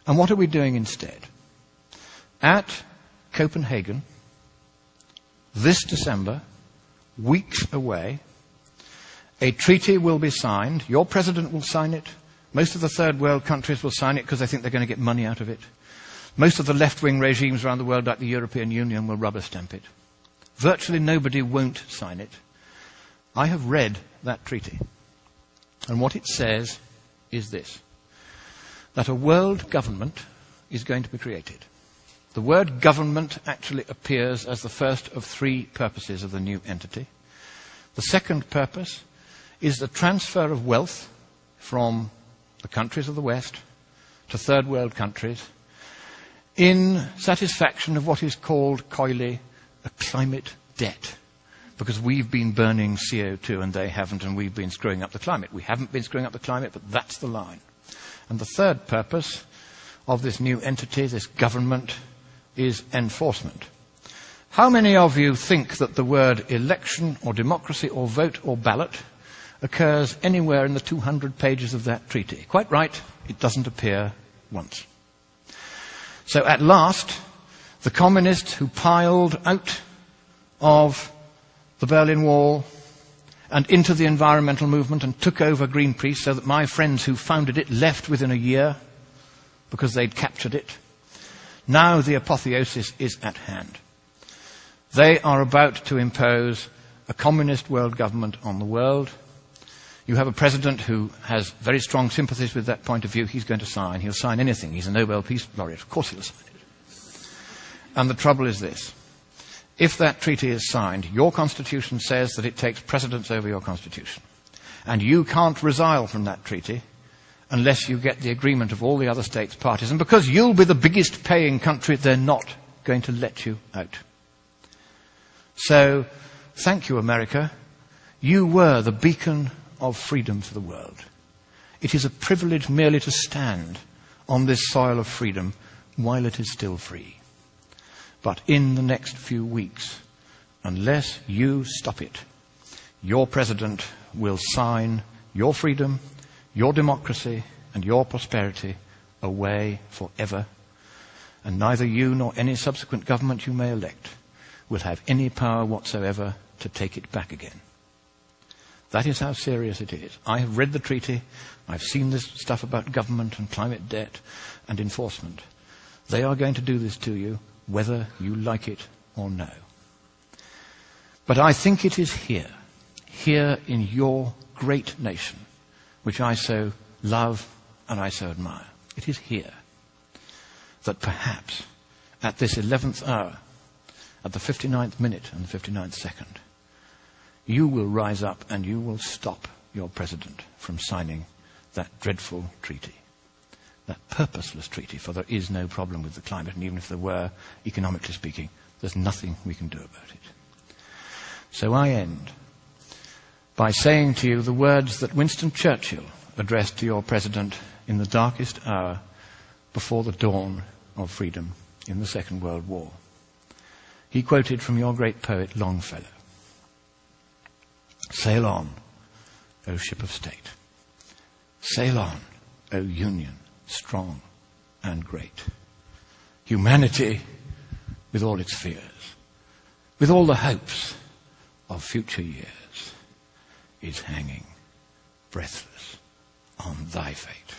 And what are we doing instead? At Copenhagen, this December, weeks away, a treaty will be signed. Your president will sign it. Most of the third world countries will sign it because they think they're going to get money out of it. Most of the left-wing regimes around the world, like the European Union, will rubber stamp it. Virtually nobody won't sign it. I have read that treaty. And what it says is this: that a world government is going to be created. The word government actually appears as the first of three purposes of the new entity. The second purpose is the transfer of wealth from the countries of the West to third world countries in satisfaction of what is called coyly a climate debt. Because we've been burning CO2 and they haven't, and we've been screwing up the climate. We haven't been screwing up the climate, but that's the line. And the third purpose of this new entity, this government, is enforcement. How many of you think that the word election or democracy or vote or ballot occurs anywhere in the 200 pages of that treaty? Quite right, it doesn't appear once. So at last, the communists who piled out of the Berlin Wall and into the environmental movement and took over Greenpeace, so that my friends who founded it left within a year because they'd captured it. Now the apotheosis is at hand. They are about to impose a communist world government on the world. You have a president who has very strong sympathies with that point of view. He's going to sign. He'll sign anything. He's a Nobel Peace Laureate. Of course he'll sign it. And the trouble is this. If that treaty is signed, your constitution says that it takes precedence over your constitution. And you can't resile from that treaty unless you get the agreement of all the other states parties. And because you'll be the biggest paying country, they're not going to let you out. So, thank you, America. You were the beacon of freedom for the world. It is a privilege merely to stand on this soil of freedom while it is still free. But in the next few weeks, unless you stop it, your president will sign your freedom, your democracy, and your prosperity away forever. And neither you nor any subsequent government you may elect will have any power whatsoever to take it back again. That is how serious it is. I have read the treaty. I've seen this stuff about government and climate debt and enforcement. They are going to do this to you, whether you like it or no. But I think it is here in your great nation, which I so love and I so admire. It is here that perhaps at this 11th hour, at the 59th minute and the 59th second, you will rise up and you will stop your president from signing that dreadful treaty. That purposeless treaty, for there is no problem with the climate, and even if there were, economically speaking, there's nothing we can do about it. So I end by saying to you the words that Winston Churchill addressed to your president in the darkest hour before the dawn of freedom in the Second World War. He quoted from your great poet Longfellow. "Sail on, O ship of state. Sail on, O Union, strong and great. Humanity, with all its fears, with all the hopes of future years, is hanging breathless on thy fate."